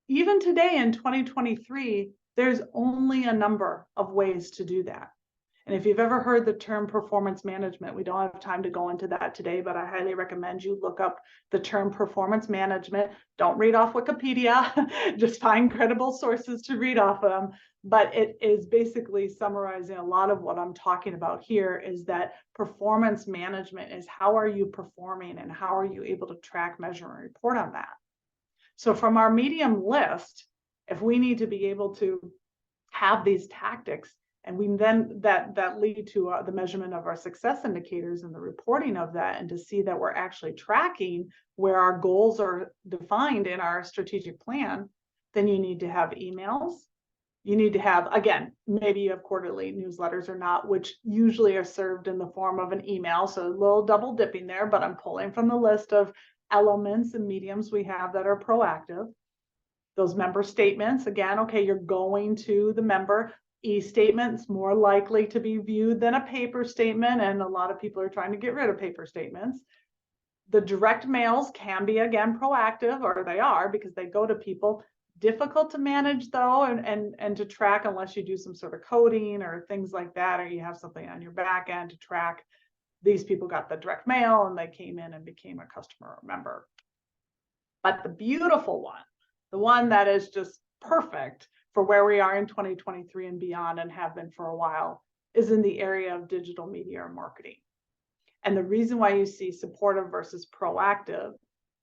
even today in 2023, there's only a number of ways to do that. And if you've ever heard the term performance management, we don't have time to go into that today, but I highly recommend you look up the term performance management. Don't read off Wikipedia, just find credible sources to read off of them. But it is basically summarizing a lot of what I'm talking about here, is that performance management is how are you performing and how are you able to track, measure, and report on that. So from our medium list, if we need to be able to have these tactics, and we then that lead to the measurement of our success indicators and the reporting of that, and to see that we're actually tracking where our goals are defined in our strategic plan, then you need to have emails. You need to have, again, maybe you have quarterly newsletters or not, which usually are served in the form of an email. So a little double dipping there, but I'm pulling from the list of elements and mediums we have that are proactive. Those member statements, again, okay, you're going to the member. E-statements more likely to be viewed than a paper statement, and a lot of people are trying to get rid of paper statements. The direct mails can be, again, proactive, or they are, because they go to people. Difficult to manage though, and to track, unless you do some sort of coding or things like that, or you have something on your back end to track. These people got the direct mail and they came in and became a customer or member. But the beautiful one, the one that is just perfect for where we are in 2023 and beyond, and have been for a while, is in the area of digital media or marketing. And the reason why you see supportive versus proactive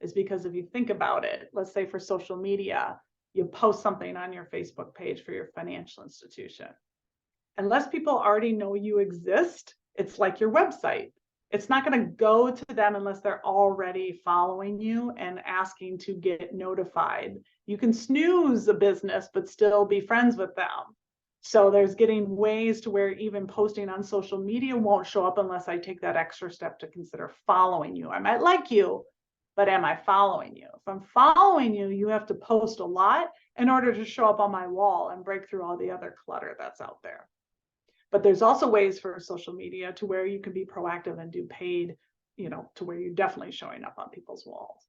is because if you think about it, let's say for social media, you post something on your Facebook page for your financial institution. Unless people already know you exist, it's like your website. It's not going to go to them unless they're already following you and asking to get notified. You can snooze a business, but still be friends with them. So there's getting ways to where even posting on social media won't show up unless I take that extra step to consider following you. I might like you, but am I following you? If I'm following you, you have to post a lot in order to show up on my wall and break through all the other clutter that's out there. But there's also ways for social media to where you can be proactive and do paid, to where you're definitely showing up on people's walls.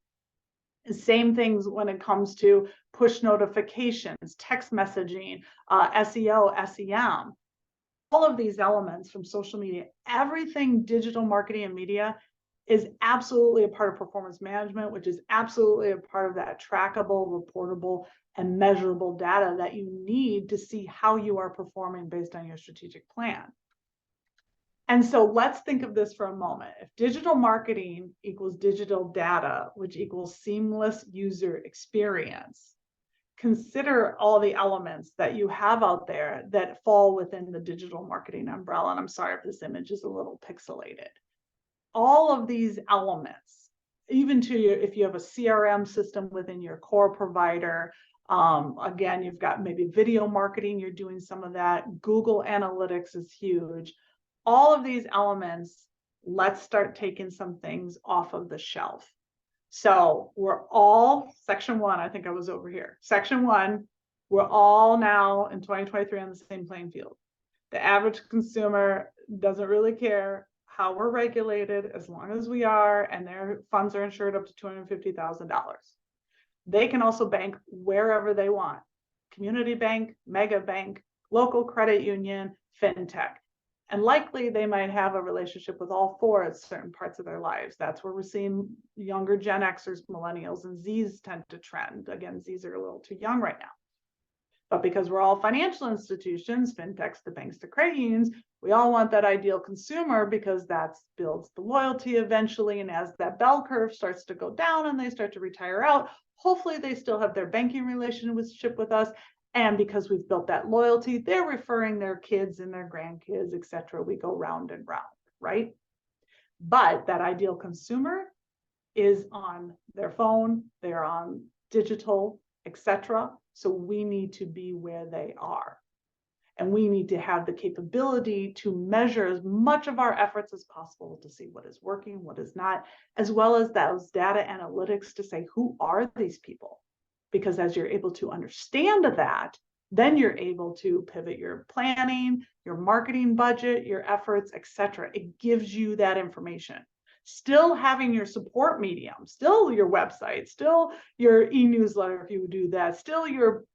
Same things when it comes to push notifications, text messaging, SEO, SEM. All of these elements from social media, everything digital marketing and media is absolutely a part of performance management, which is absolutely a part of that trackable, reportable, and measurable data that you need to see how you are performing based on your strategic plan. And so let's think of this for a moment. If digital marketing equals digital data, which equals seamless user experience, consider all the elements that you have out there that fall within the digital marketing umbrella. And I'm sorry if this image is a little pixelated. All of these elements, even if you have a CRM system within your core provider, again, you've got maybe video marketing, you're doing some of that. Google Analytics is huge. All of these elements, let's start taking some things off of the shelf. So we're all, section one, I think I was over here. Section one, we're all now in 2023 on the same playing field. The average consumer doesn't really care how we're regulated as long as we are, and their funds are insured up to $250,000. They can also bank wherever they want. Community bank, mega bank, local credit union, fintech. And likely they might have a relationship with all four at certain parts of their lives. That's where we're seeing younger Gen Xers, millennials, and Zs tend to trend. Again, Zs are a little too young right now. But because we're all financial institutions, fintechs to banks to credit unions, we all want that ideal consumer because that builds the loyalty eventually. And as that bell curve starts to go down and they start to retire out, hopefully they still have their banking relationship with us. And because we've built that loyalty, they're referring their kids and their grandkids, et cetera. We go round and round, right? But that ideal consumer is on their phone, they're on digital, et cetera. So we need to be where they are. And we need to have the capability to measure as much of our efforts as possible to see what is working, what is not, as well as those data analytics to say, who are these people? Because as you're able to understand that, then you're able to pivot your planning, your marketing budget, your efforts, et cetera. It gives you that information. Still having your support medium, still your website, still your e-newsletter if you do that, still your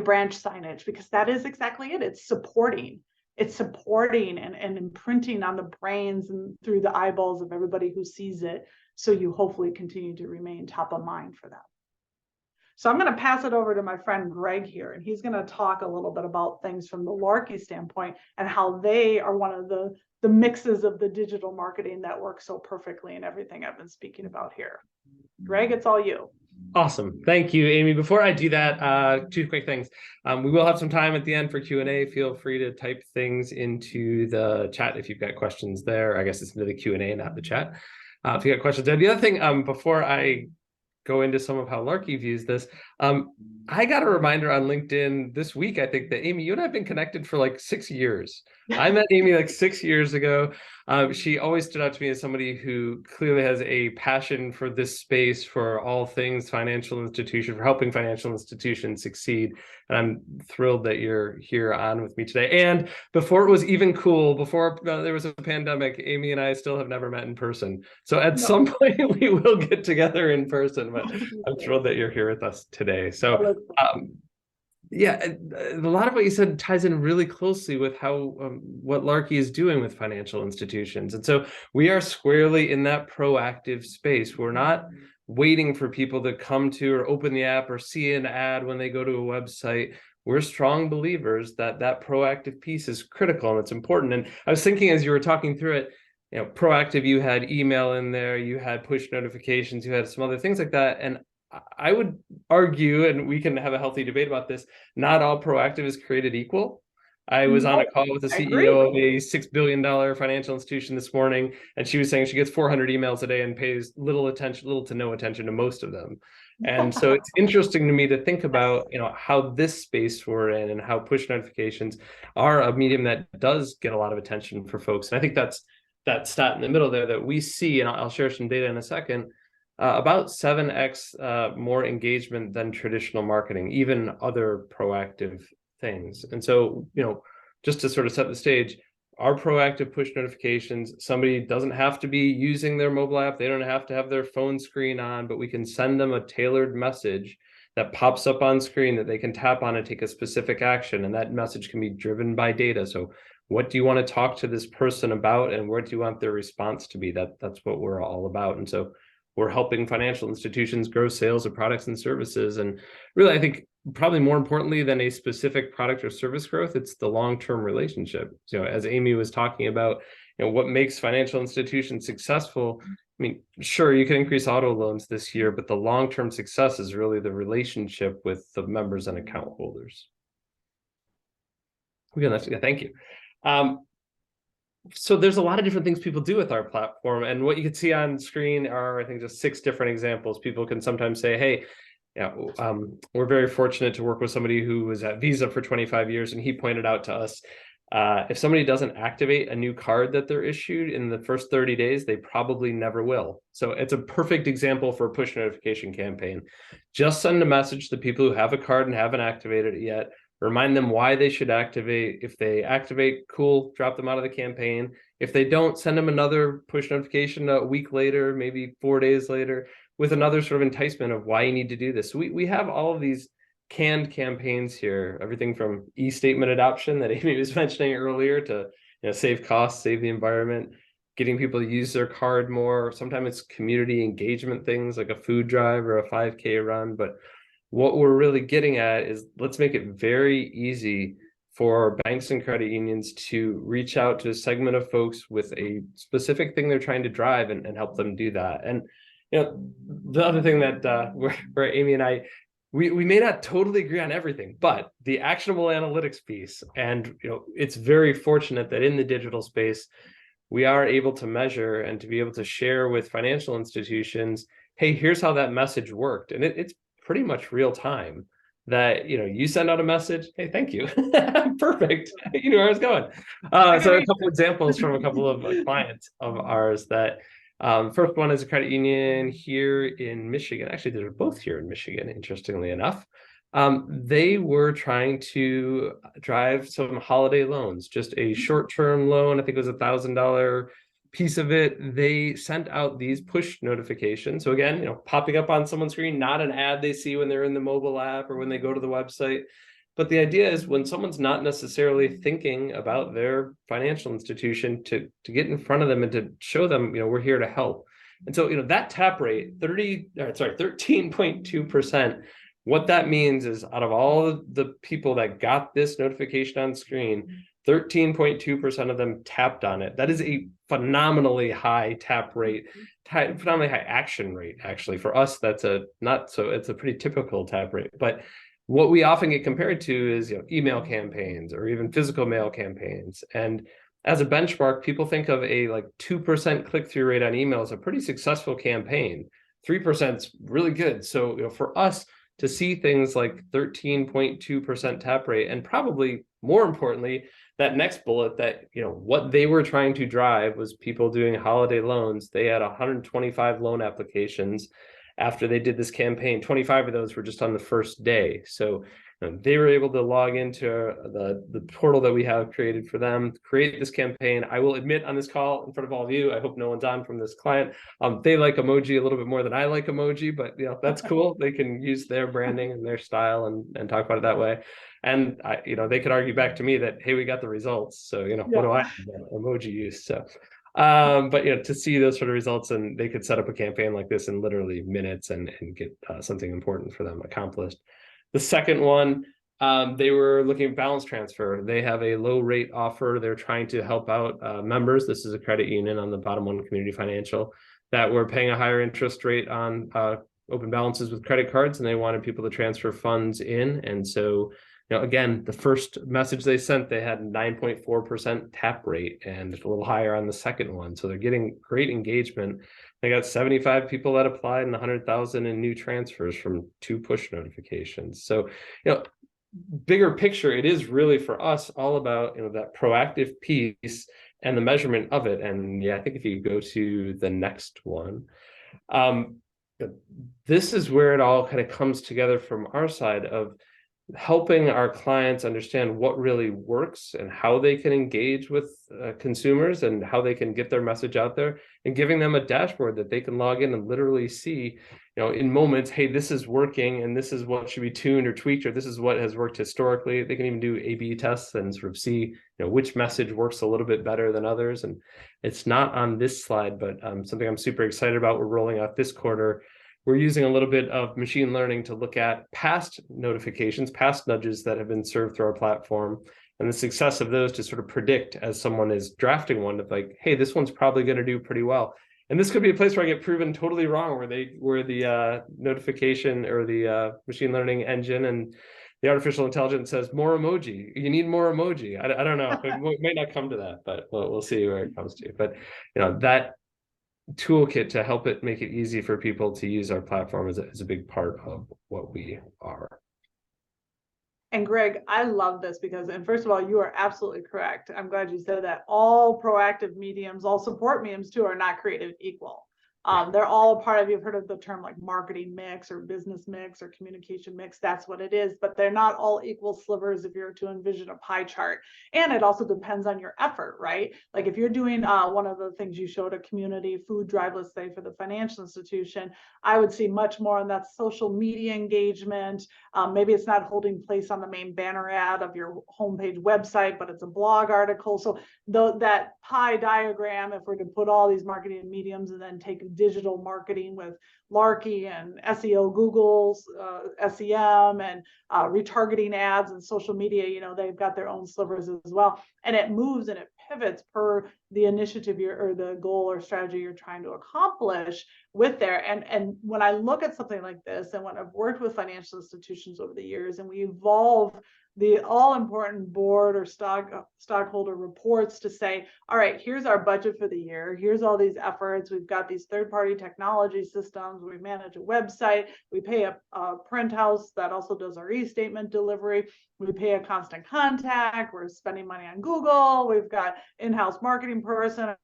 branch signage, because that is exactly it. It's supporting. It's supporting and imprinting on the brains and through the eyeballs of everybody who sees it. So you hopefully continue to remain top of mind for them. So I'm going to pass it over to my friend Greg here, and he's going to talk a little bit about things from the Larky standpoint and how they are one of the mixes of the digital marketing that works so perfectly in everything I've been speaking about here. Greg, it's all you. Awesome. Thank you, Amy. Before I do that, two quick things. We will have some time at the end for Q&A. Feel free to type things into the chat if you've got questions there. I guess it's into the Q&A, not the chat. If you got questions there. The other thing, before I go into some of how Larky views this, I got a reminder on LinkedIn this week, I think, that Amy, you and I have been connected for like 6 years. I met Amy like 6 years ago. She always stood out to me as somebody who clearly has a passion for this space, for all things financial institution, for helping financial institutions succeed. And I'm thrilled that you're here on with me today. And before it was even cool, before there was a pandemic, Amy and I still have never met in person. So at some point we will get together in person, but I'm thrilled that you're here with us today. So yeah, a lot of what you said ties in really closely with how what Larky is doing with financial institutions. And so we are squarely in that proactive space. We're not waiting for people to come to or open the app or see an ad when they go to a website. We're strong believers that that proactive piece is critical and it's important. And I was thinking as you were talking through it, proactive, you had email in there, you had push notifications, you had some other things like that. And I would argue, and we can have a healthy debate about this, not all proactive is created equal. I was on a call with the CEO of a $6 billion financial institution this morning, and she was saying she gets 400 emails a day and pays little to no attention to most of them. And so it's interesting to me to think about, how this space we're in and how push notifications are a medium that does get a lot of attention for folks. And I think that's that stat in the middle there that we see, and I'll share some data in a second. about 7x more engagement than traditional marketing, even other proactive things. And so, just to sort of set the stage, our proactive push notifications, somebody doesn't have to be using their mobile app. They don't have to have their phone screen on, but we can send them a tailored message that pops up on screen that they can tap on and take a specific action. And that message can be driven by data. So what do you want to talk to this person about, and where do you want their response to be? That's what we're all about. And so we're helping financial institutions grow sales of products and services. And really, I think probably more importantly than a specific product or service growth, it's the long-term relationship. So as Amy was talking about, what makes financial institutions successful, I mean, sure, you can increase auto loans this year, but the long-term success is really the relationship with the members and account holders. Yeah, thank you. So there's a lot of different things people do with our platform, and what you can see on screen are, I think, just 6 different examples. People can sometimes say, hey, we're very fortunate to work with somebody who was at Visa for 25 years, and he pointed out to us, if somebody doesn't activate a new card that they're issued in the first 30 days, they probably never will. So it's a perfect example for a push notification campaign. Just send a message to people who have a card and haven't activated it yet. Remind them why they should activate. If they activate, cool, drop them out of the campaign. If they don't, send them another push notification a week later, maybe 4 days later, with another sort of enticement of why you need to do this. So we have all of these canned campaigns here, everything from e-statement adoption that Amy was mentioning earlier to save costs, save the environment, getting people to use their card more. Sometimes it's community engagement things like a food drive or a 5K run, but what we're really getting at is let's make it very easy for banks and credit unions to reach out to a segment of folks with a specific thing they're trying to drive and help them do that. And the other thing that where Amy and I, we may not totally agree on everything, but the actionable analytics piece, and it's very fortunate that in the digital space, we are able to measure and to be able to share with financial institutions, hey, here's how that message worked. And it's pretty much real time that, you send out a message, hey, thank you. Perfect. You knew where I was going. So a couple examples from a couple of clients of ours that, first one is a credit union here in Michigan. Actually, they're both here in Michigan, interestingly enough. They were trying to drive some holiday loans, just a short-term loan. I think it was $1,000 piece of it. They sent out these push notifications. So again, popping up on someone's screen, not an ad they see when they're in the mobile app or when they go to the website. But the idea is when someone's not necessarily thinking about their financial institution, to get in front of them and to show them, we're here to help. And so, that tap rate, 13.2%, what that means is out of all the people that got this notification on screen, 13.2% of them tapped on it. That is a phenomenally high tap rate, phenomenally high action rate. Actually, for us, that's it's a pretty typical tap rate. But what we often get compared to is email campaigns or even physical mail campaigns. And as a benchmark, people think of a 2% click-through rate on email as a pretty successful campaign. 3% is really good. So for us to see things like 13.2% tap rate, and probably more importantly, that next bullet that, what they were trying to drive was people doing holiday loans. They had 125 loan applications after they did this campaign. 25 of those were just on the first day. So they were able to log into the portal that we have created for them, create this campaign. I will admit on this call in front of all of you, I hope no one's on from this client. They like emoji a little bit more than I like emoji, but that's cool. They can use their branding and their style and talk about it that way. And they could argue back to me that, hey, we got the results. So what do I have? Emoji use? So but to see those sort of results, and they could set up a campaign like this in literally minutes and get something important for them accomplished. The second one, they were looking at balance transfer. They have a low rate offer. They're trying to help out members. This is a credit union on the bottom one, Community Financial, that were paying a higher interest rate on open balances with credit cards, and they wanted people to transfer funds in. And so again, the first message they sent, they had 9.4% tap rate, and a little higher on the second one. So they're getting great engagement. They got 75 people that applied and 100,000 in new transfers from 2 push notifications. So, bigger picture, it is really for us all about, that proactive piece and the measurement of it. And I think if you go to the next one, this is where it all kind of comes together from our side of helping our clients understand what really works and how they can engage with consumers and how they can get their message out there, and giving them a dashboard that they can log in and literally see, in moments, hey, this is working and this is what should be tuned or tweaked, or this is what has worked historically. They can even do A/B tests and sort of see, which message works a little bit better than others. And it's not on this slide, but something I'm super excited about. We're rolling out this quarter. We're using a little bit of machine learning to look at past notifications, past nudges that have been served through our platform, and the success of those to sort of predict as someone is drafting one of like, hey, this one's probably going to do pretty well. And this could be a place where I get proven totally wrong, where the notification or the machine learning engine and the artificial intelligence says more emoji. You need more emoji. I don't know. It might not come to that, but we'll see where it comes to. But that toolkit to help it make it easy for people to use our platform is a big part of what we are. And Greg, I love this because, and first of all, you are absolutely correct. I'm glad you said that. All proactive mediums, all support mediums too, are not created equal. They're all a part of, you've heard of the term like marketing mix or business mix or communication mix. That's what it is, but they're not all equal slivers if you're to envision a pie chart. And it also depends on your effort, right? Like if you're doing one of the things you showed, a community food drive, let's say for the financial institution, I would see much more on that social media engagement. Maybe it's not holding place on the main banner ad of your homepage website, but it's a blog article. So that pie diagram, if we're to put all these marketing mediums and then take digital marketing with Larky and SEO, Google's SEM, and retargeting ads and social media, they've got their own slivers as well. And it moves and it pivots per the initiative or the goal or strategy you're trying to accomplish with there. And when I look at something like this, and when I've worked with financial institutions over the years, and we evolve the all-important board or stockholder reports to say, all right, here's our budget for the year. Here's all these efforts. We've got these third-party technology systems. We manage a website. We pay a print house that also does our e-statement delivery. We pay a constant contact. We're spending money on Google. We've got in-house marketing person,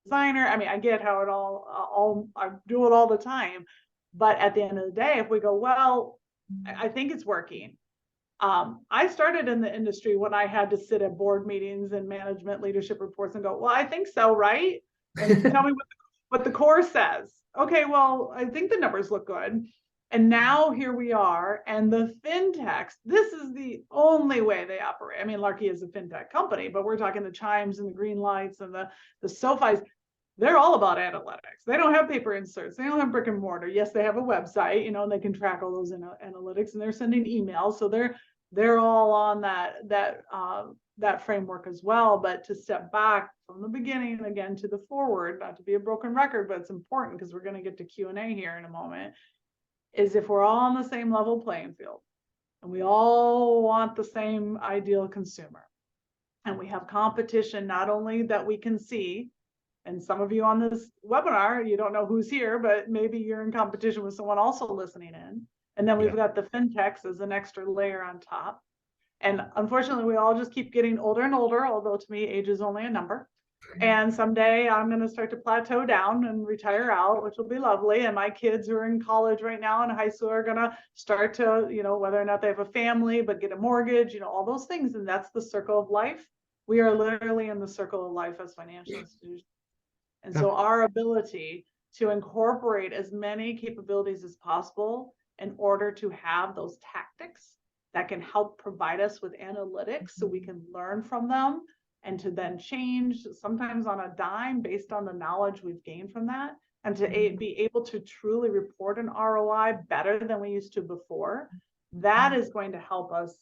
designer. I mean, I get how it all I do it all the time. But at the end of the day, if we go, well, I think it's working. I started in the industry when I had to sit at board meetings and management leadership reports and go, well, I think so, right? And tell me what the core says. Okay, well, I think the numbers look good. And now here we are, and the fintechs, this is the only way they operate. I mean, Larky is a fintech company, but we're talking the Chimes and the Green Lights and the SoFis. They're all about analytics. They don't have paper inserts. They don't have brick and mortar. Yes, they have a website, and they can track all those analytics, and they're sending emails. So they're all on that framework as well. But to step back from the beginning again to the forward, not to be a broken record, but it's important because we're going to get to Q&A here in a moment, is if we're all on the same level playing field and we all want the same ideal consumer, and we have competition not only that we can see, and some of you on this webinar, you don't know who's here, but maybe you're in competition with someone also listening in. And then we've got the fintechs as an extra layer on top. And unfortunately, we all just keep getting older and older, although to me, age is only a number. And someday I'm going to start to plateau down and retire out, which will be lovely. And my kids who are in college right now and high school are going to start to, whether or not they have a family, but get a mortgage, all those things. And that's the circle of life. We are literally in the circle of life as financial institutions. And so our ability to incorporate as many capabilities as possible in order to have those tactics that can help provide us with analytics so we can learn from them and to then change sometimes on a dime based on the knowledge we've gained from that, and to be able to truly report an ROI better than we used to before. That is going to help us,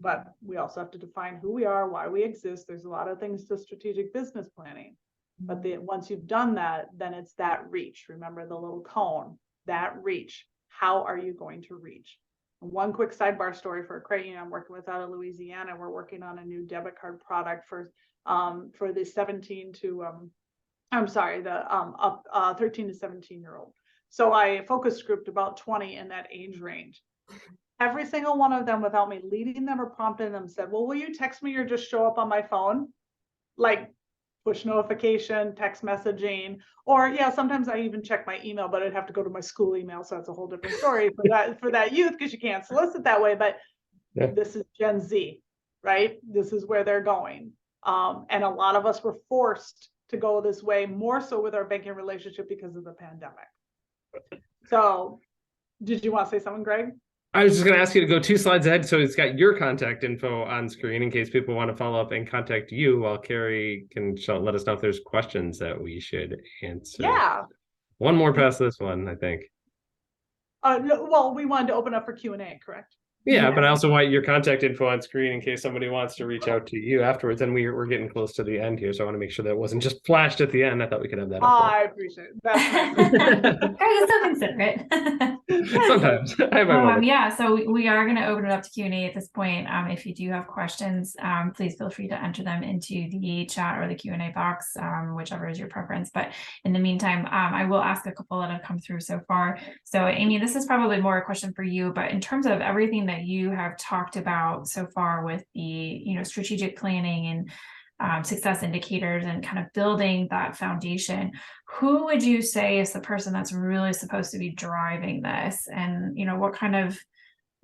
but we also have to define who we are, why we exist. There's a lot of things to strategic business planning. But once you've done that, then it's that reach. Remember the little cone, that reach. How are you going to reach? And one quick sidebar story for a credit union I'm working with out of Louisiana. We're working on a new debit card product for the 13 to 17-year-old. So I focus grouped about 20 in that age range. Every single one of them, without me leading them or prompting them, said, well, will you text me or just show up on my phone? Like, push notification, text messaging, or yeah, sometimes I even check my email, but I'd have to go to my school email. So that's a whole different story for that youth, because you can't solicit that way. But Yeah. this is Gen Z, right? This is where they're going. And a lot of us were forced to go this way, more so with our banking relationship because of the pandemic. So did you want to say something, Greg? I was just going to ask you to go 2 slides ahead, so it's got your contact info on screen in case people want to follow up and contact you, while Carrie can let us know if there's questions that we should answer. Yeah. One more past this one, I think. No, well, we wanted to open up for Q&A, correct? Yeah, but I also want your contact info on screen in case somebody wants to reach out to you afterwards. And we're getting close to the end here, so I want to make sure that it wasn't just flashed at the end. I thought we could have that. I appreciate it. That's nice. Greg is so considerate. Sometimes I have my moments. Yeah, so we are going to open it up to Q&A at this point. If you do have questions, please feel free to enter them into the chat or the Q&A box, whichever is your preference. But in the meantime, I will ask a couple that have come through so far. So Amy, this is probably more a question for you, but in terms of everything that you have talked about so far with the, strategic planning and success indicators and kind of building that foundation, who would you say is the person that's really supposed to be driving this? And, what kind of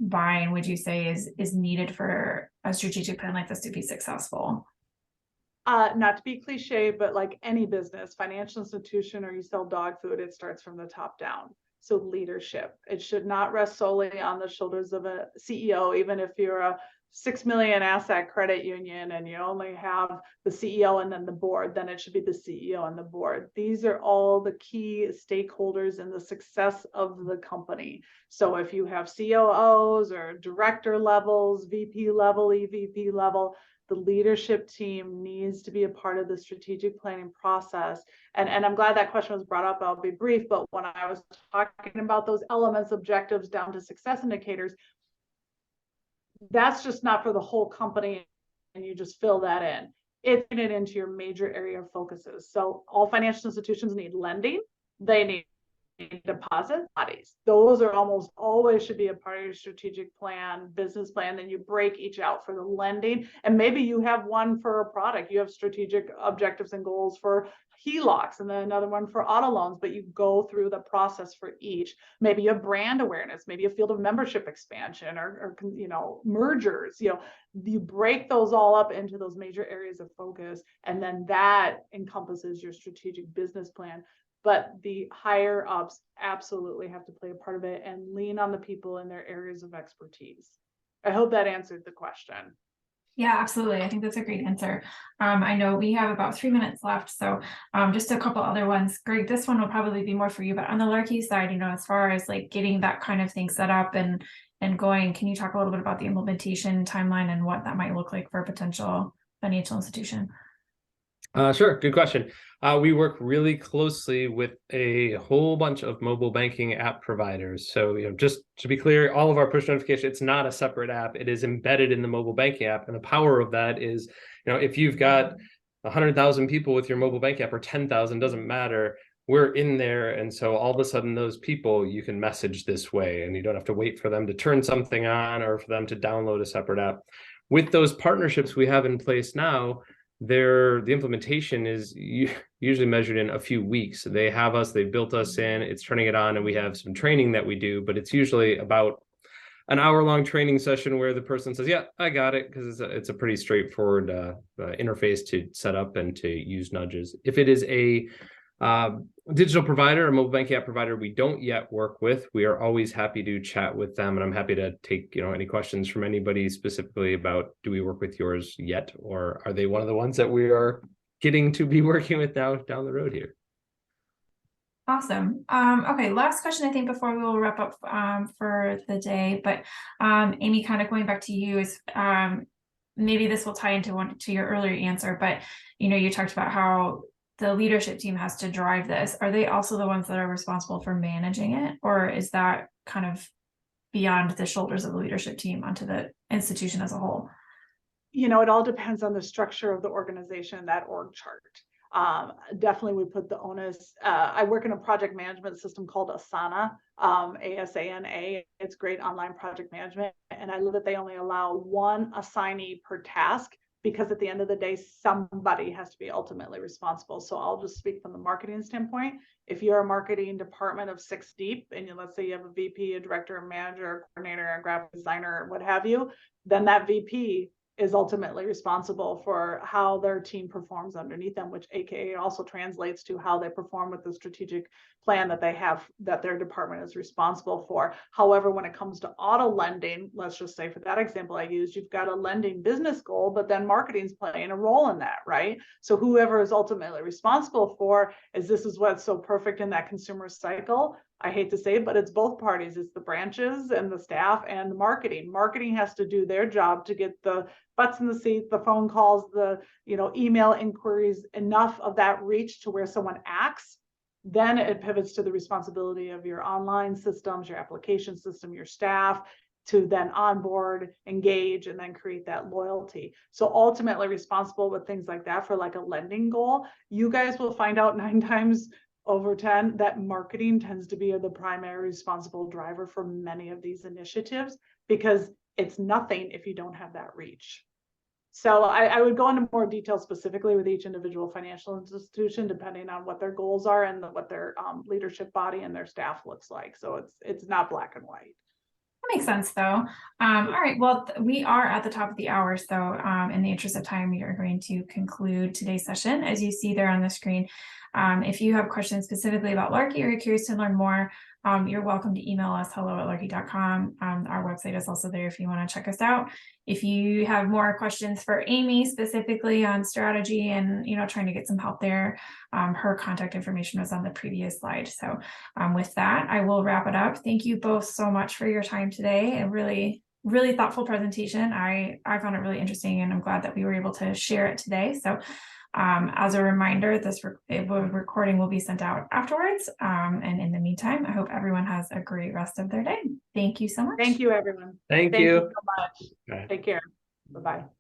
buy-in would you say is needed for a strategic plan like this to be successful? Not to be cliche, but like any business, financial institution, or you sell dog food, it starts from the top down. So leadership, it should not rest solely on the shoulders of a CEO, even if you're a 6 million asset credit union and you only have the CEO and then the board, then it should be the CEO and the board. These are all the key stakeholders in the success of the company. So if you have COOs or director levels, VP level, EVP level, the leadership team needs to be a part of the strategic planning process. And I'm glad that question was brought up. I'll be brief, but when I was talking about those elements, objectives down to success indicators, that's just not for the whole company and you just fill that in. It's it into your major area of focuses. So all financial institutions need lending. They need deposit bodies. Those are almost always should be a part of your strategic plan, business plan. Then you break each out for the lending. And maybe you have one for a product. You have strategic objectives and goals for HELOCs and then another one for auto loans, but you go through the process for each. Maybe you have brand awareness, maybe a field of membership expansion or mergers. You break those all up into those major areas of focus, and then that encompasses your strategic business plan. But the higher ups absolutely have to play a part of it and lean on the people in their areas of expertise. I hope that answered the question. Yeah, absolutely. I think that's a great answer. I know we have about 3 minutes left, so just a couple other ones. Greg, this one will probably be more for you, but on the Larky side, as far as like getting that kind of thing set up and going, can you talk a little bit about the implementation timeline and what that might look like for a potential financial institution? Sure. Good question. We work really closely with a whole bunch of mobile banking app providers. So, just to be clear, all of our push notification, it's not a separate app. It is embedded in the mobile banking app. And the power of that is, if you've got 100,000 people with your mobile bank app or 10,000, doesn't matter. We're in there. And so all of a sudden, those people, you can message this way and you don't have to wait for them to turn something on or for them to download a separate app. With those partnerships we have in place now, the implementation is usually measured in a few weeks. They have us, they built us in, it's turning it on, and we have some training that we do, but it's usually about an hour-long training session where the person says, yeah, I got it, because it's a pretty straightforward interface to set up and to use nudges. If it is a digital provider, a mobile banking app provider we don't yet work with, we are always happy to chat with them, and I'm happy to take any questions from anybody specifically about, do we work with yours yet, or are they one of the ones that we are getting to be working with now down the road here? Awesome. Okay, last question, I think, before we will wrap up for the day. But Amy, kind of going back to you, is maybe this will tie into your earlier answer, but you talked about how the leadership team has to drive this. Are they also the ones that are responsible for managing it, or is that kind of beyond the shoulders of the leadership team onto the institution as a whole? It all depends on the structure of the organization, that org chart. Definitely we put the onus. I work in a project management system called Asana, ASANA. It's great online project management. And I love that they only allow one assignee per task, because at the end of the day, somebody has to be ultimately responsible. So I'll just speak from the marketing standpoint. If you're a marketing department of 6 deep, and let's say you have a VP, a director, a manager, a coordinator, a graphic designer, what have you, then that VP is ultimately responsible for how their team performs underneath them, which AKA also translates to how they perform with the strategic plan that they have, that their department is responsible for. However, when it comes to auto lending, let's just say for that example I used, you've got a lending business goal, but then marketing's playing a role in that, right? So whoever is ultimately responsible for this is what's so perfect in that consumer cycle. I hate to say it, but it's both parties. It's the branches and the staff and the marketing. Marketing has to do their job to get the butts in the seat, the phone calls, the email inquiries, enough of that reach to where someone acts. Then it pivots to the responsibility of your online systems, your application system, your staff, to then onboard, engage, and then create that loyalty. So ultimately responsible with things like that for like a lending goal. You guys will find out 9 times over 10 that marketing tends to be the primary responsible driver for many of these initiatives, because it's nothing if you don't have that reach. So I would go into more detail specifically with each individual financial institution, depending on what their goals are and what their leadership body and their staff looks like. So it's not black and white. That makes sense, though. All right. Well, we are at the top of the hour. So in the interest of time, we are going to conclude today's session. As you see there on the screen, if you have questions specifically about Larky or you're curious to learn more, you're welcome to email us, hello@larky.com. Our website is also there if you want to check us out. If you have more questions for Amy specifically on strategy and trying to get some help there, her contact information was on the previous slide. So with that, I will wrap it up. Thank you both so much for your time today. A really thoughtful presentation. I found it really interesting, and I'm glad that we were able to share it today. So as a reminder, this recording will be sent out afterwards. And in the meantime, I hope everyone has a great rest of their day. Thank you so much. Thank you, everyone. Thank you so much. Bye. Take care. Bye-bye.